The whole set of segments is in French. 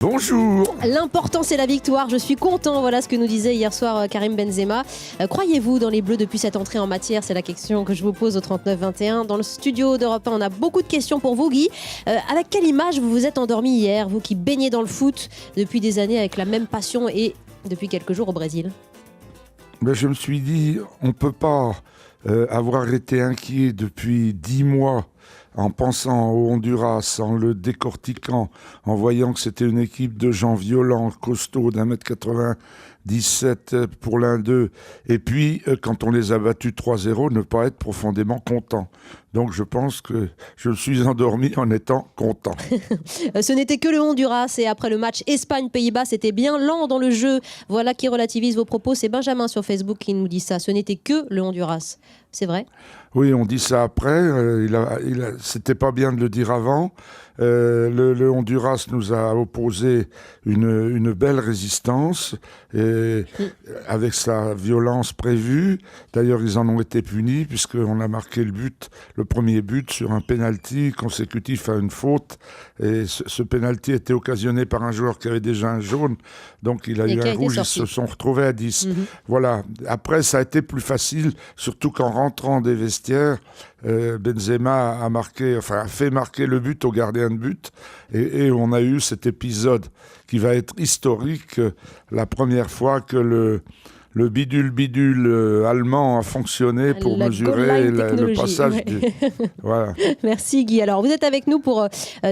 Bonjour. L'important c'est la victoire, je suis content, voilà ce que nous disait hier soir Karim Benzema. Croyez-vous dans les Bleus depuis cette entrée en matière? C'est la question que je vous pose au 39-21. Dans le studio d'Europe 1, on a beaucoup de questions pour vous, Guy. Avec quelle image vous vous êtes endormi hier, vous qui baignez dans le foot depuis des années avec la même passion et depuis quelques jours au Brésil? Je me suis dit, on ne peut pas avoir été inquiet depuis 10 mois en pensant au Honduras, en le décortiquant, en voyant que c'était une équipe de gens violents, costauds, d'1m97 pour l'un d'eux. Et puis, quand on les a battus 3-0, ne pas être profondément content. Donc je pense que je me suis endormi en étant content. Ce n'était que le Honduras et après le match Espagne-Pays-Bas, c'était bien lent dans le jeu. Voilà qui relativise vos propos. C'est Benjamin sur Facebook qui nous dit ça. Ce n'était que le Honduras. C'est vrai? Oui, on dit ça après. C'était pas bien de le dire avant. Le Honduras nous a opposé une belle résistance et avec sa violence prévue. D'ailleurs, ils en ont été punis puisqu'on a marqué le premier but sur un penalty consécutif à une faute. Et ce penalty était occasionné par un joueur qui avait déjà un jaune. Donc, il a eu un rouge. Ils se sont retrouvés à 10. Voilà. Après, ça a été plus facile, surtout qu'en rentrant des vestiaires, Benzema a fait marquer le but au gardien de but et on a eu cet épisode qui va être historique, la première fois que le bidule allemand a fonctionné pour mesurer le passage du... Voilà. Merci Guy. Alors vous êtes avec nous pour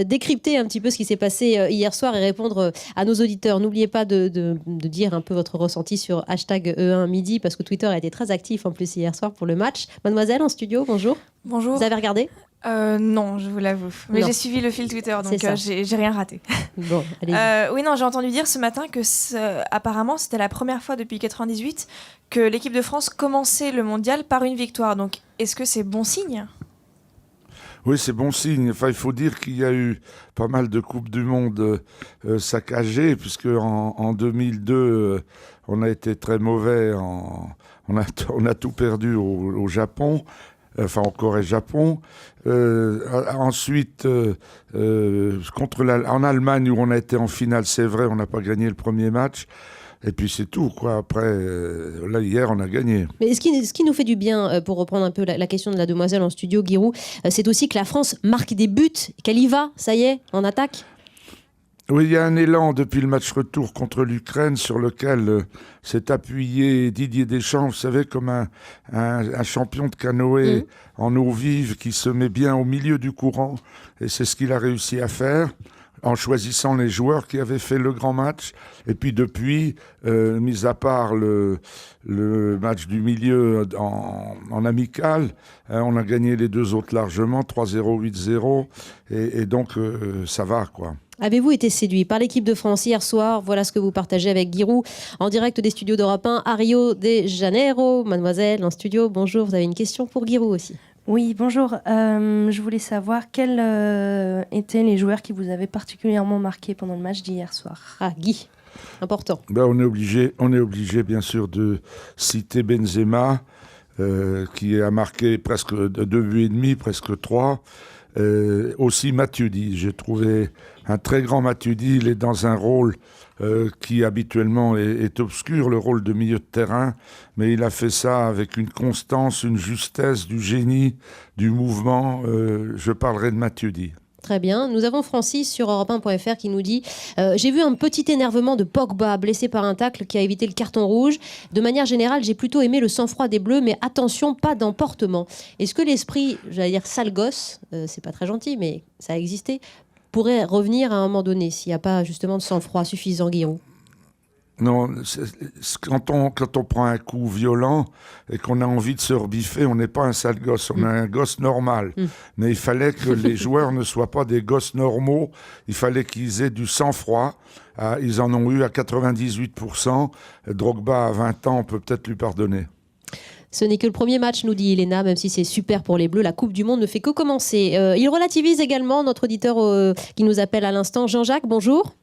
décrypter un petit peu ce qui s'est passé hier soir et répondre à nos auditeurs. N'oubliez pas de dire un peu votre ressenti sur #E1 midi parce que Twitter a été très actif en plus hier soir pour le match. Mademoiselle en studio, bonjour. Bonjour. Vous avez regardé? Non, je vous l'avoue. Mais non. J'ai suivi le fil Twitter, donc j'ai rien raté. Bon, allez-y. Oui, non, j'ai entendu dire ce matin que apparemment c'était la première fois depuis 98 que l'équipe de France commençait le mondial par une victoire. Donc, est-ce que c'est bon signe ? Oui, c'est bon signe. Enfin, il faut dire qu'il y a eu pas mal de Coupes du Monde saccagées, puisque en 2002, on a été très mauvais. On a tout perdu au Japon. Enfin, en Corée-Japon. Ensuite, en Allemagne, où on a été en finale, c'est vrai, on n'a pas gagné le premier match. Et puis c'est tout, quoi. Après, là, hier, on a gagné. Mais ce qui nous fait du bien, pour reprendre un peu la question de la demoiselle en studio, Giroud, c'est aussi que la France marque des buts, qu'elle y va, ça y est, en attaque. Oui, il y a un élan depuis le match retour contre l'Ukraine sur lequel s'est appuyé Didier Deschamps, vous savez, comme un champion de canoë en eau vive qui se met bien au milieu du courant. Et c'est ce qu'il a réussi à faire en choisissant les joueurs qui avaient fait le grand match. Et puis depuis, mis à part le match du milieu en amical, on a gagné les deux autres largement, 3-0, 8-0. Et donc, ça va, quoi. Avez-vous été séduit par l'équipe de France hier soir? Voilà ce que vous partagez avec Giroud en direct des studios d'Europe 1 à Rio de Janeiro. Mademoiselle en studio, bonjour, vous avez une question pour Giroud aussi? Oui, bonjour. Je voulais savoir quels étaient les joueurs qui vous avaient particulièrement marqué pendant le match d'hier soir. Ah, Guy, important. On est obligé bien sûr de citer Benzema, qui a marqué presque 2 buts et demi, presque 3. Aussi Matuidi, j'ai trouvé un très grand Matuidi. Il est dans un rôle qui habituellement est obscur, le rôle de milieu de terrain, mais il a fait ça avec une constance, une justesse, du génie, du mouvement. Je parlerai de Matuidi. Très bien. Nous avons Francis sur Europe1.fr qui nous dit j'ai vu un petit énervement de Pogba blessé par un tacle qui a évité le carton rouge. De manière générale, j'ai plutôt aimé le sang-froid des Bleus, mais attention, pas d'emportement. Est-ce que l'esprit, j'allais dire sale gosse, c'est pas très gentil, mais ça a existé, pourrait revenir à un moment donné s'il n'y a pas justement de sang-froid suffisant, Guillaume? Non, quand on prend un coup violent et qu'on a envie de se rebiffer, on n'est pas un sale gosse, on est un gosse normal. Mais il fallait que les joueurs ne soient pas des gosses normaux, il fallait qu'ils aient du sang-froid. Ils en ont eu à 98%. Drogba, à 20 ans, on peut peut-être lui pardonner. Ce n'est que le premier match, nous dit Elena, même si c'est super pour les Bleus. La Coupe du Monde ne fait que commencer. Il relativise également notre auditeur qui nous appelle à l'instant. Jean-Jacques, bonjour.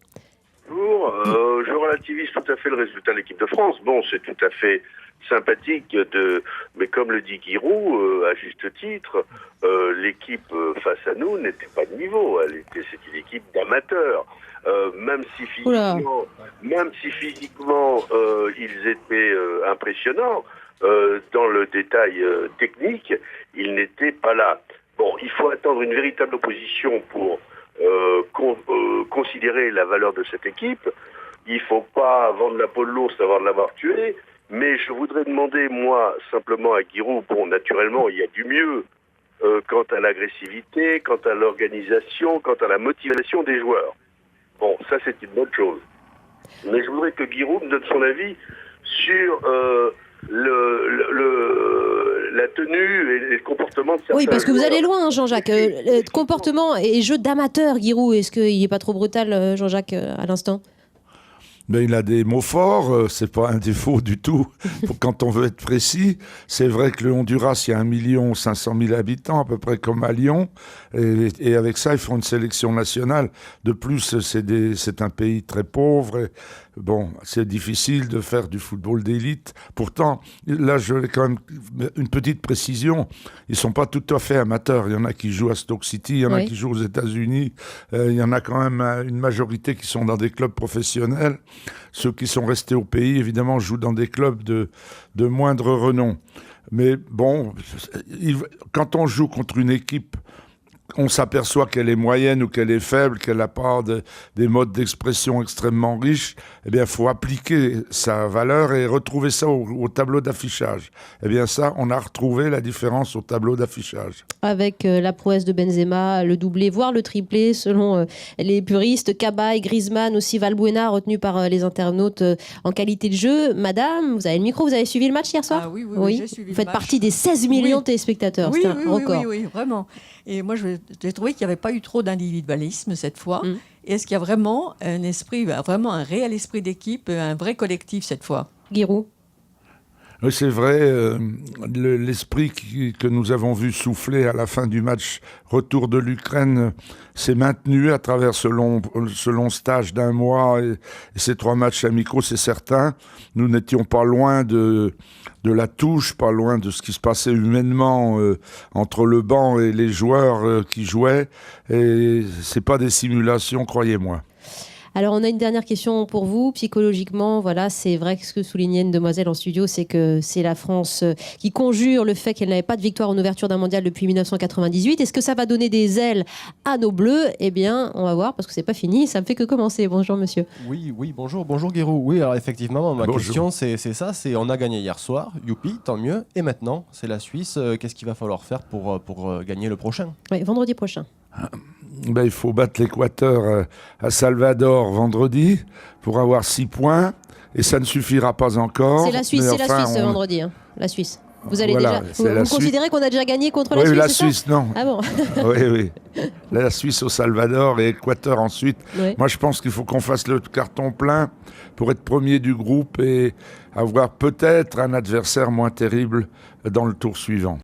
Bonjour, je relativise tout à fait le résultat de l'équipe de France. Bon, c'est tout à fait sympathique, mais comme le dit Giroud, à juste titre, l'équipe face à nous n'était pas de niveau. C'est une équipe d'amateurs. même si physiquement ils étaient impressionnants, dans le détail technique, ils n'étaient pas là. Bon, il faut attendre une véritable opposition pour considérer la valeur de cette équipe. Il ne faut pas vendre la peau de l'ours avant de l'avoir tué, mais je voudrais demander, moi, simplement à Giroud, bon, naturellement, il y a du mieux quant à l'agressivité, quant à l'organisation, quant à la motivation des joueurs. Bon, ça, c'est une bonne chose. Mais je voudrais que Giroud me donne son avis sur la tenue et le comportement de certains Oui, parce que vous joueurs. allez loin, Jean-Jacques. Comportement et jeu d'amateur, Giroud. Est-ce qu'il n'est pas trop brutal, Jean-Jacques, à l'instant? Mais il a des mots forts, c'est pas un défaut du tout. Quand on veut être précis, c'est vrai que le Honduras, il y a 1 500 000 habitants, à peu près comme à Lyon, et avec ça, ils font une sélection nationale. De plus, c'est un pays très pauvre, et bon, c'est difficile de faire du football d'élite. Pourtant, là, je vais quand même une petite précision. Ils sont pas tout à fait amateurs. Il y en a qui jouent à Stoke City, il y en a qui jouent aux États-Unis. Il y en a quand même une majorité qui sont dans des clubs professionnels. Ceux qui sont restés au pays, évidemment, jouent dans des clubs de moindre renom. Mais bon, quand on joue contre une équipe, on s'aperçoit qu'elle est moyenne ou qu'elle est faible, qu'elle n'a pas des modes d'expression extrêmement riches, eh bien, il faut appliquer sa valeur et retrouver ça au tableau d'affichage. Eh bien, ça, on a retrouvé la différence au tableau d'affichage. Avec la prouesse de Benzema, le doublé, voire le triplé, selon les puristes, Cabaye, Griezmann, aussi Valbuena, retenu par les internautes en qualité de jeu. Madame, vous avez le micro, vous avez suivi le match hier soir? Ah oui, j'ai suivi Vous le faites match. partie des 16 millions de téléspectateurs, c'est un record. Oui, vraiment. Et moi, j'ai trouvé qu'il n'y avait pas eu trop d'individualisme cette fois. Et est-ce qu'il y a vraiment un esprit, vraiment un réel esprit d'équipe, un vrai collectif cette fois? Giroud? Oui, c'est vrai, l'esprit que nous avons vu souffler à la fin du match retour de l'Ukraine s'est maintenu à travers ce long stage d'1 mois et ces 3 matchs amicaux, c'est certain. Nous n'étions pas loin de la touche, pas loin de ce qui se passait humainement entre le banc et les joueurs qui jouaient. Et c'est pas des simulations, croyez-moi. Alors, on a une dernière question pour vous. Psychologiquement, voilà, c'est vrai que ce que soulignait une demoiselle en studio, c'est que c'est la France qui conjure le fait qu'elle n'avait pas de victoire en ouverture d'un mondial depuis 1998. Est-ce que ça va donner des ailes à nos Bleus? Eh bien, on va voir, parce que c'est pas fini. Ça ne fait que commencer. Bonjour, monsieur. Oui, bonjour Giroud. Oui, alors effectivement, ma question, c'est ça. On a gagné hier soir, youpi, tant mieux. Et maintenant, c'est la Suisse. Qu'est-ce qu'il va falloir faire pour gagner le prochain? Oui, vendredi prochain. Ben, il faut battre l'Équateur à Salvador vendredi pour avoir 6 points. Et ça ne suffira pas encore. C'est la Suisse, vendredi. Hein, la Suisse. Vous allez déjà. Vous considérez qu'on a déjà gagné contre la Suisse? Oui, la Suisse, non. Ah bon? Oui. La Suisse au Salvador et l'Équateur ensuite. Oui. Moi, je pense qu'il faut qu'on fasse le carton plein pour être premier du groupe et avoir peut-être un adversaire moins terrible dans le tour suivant.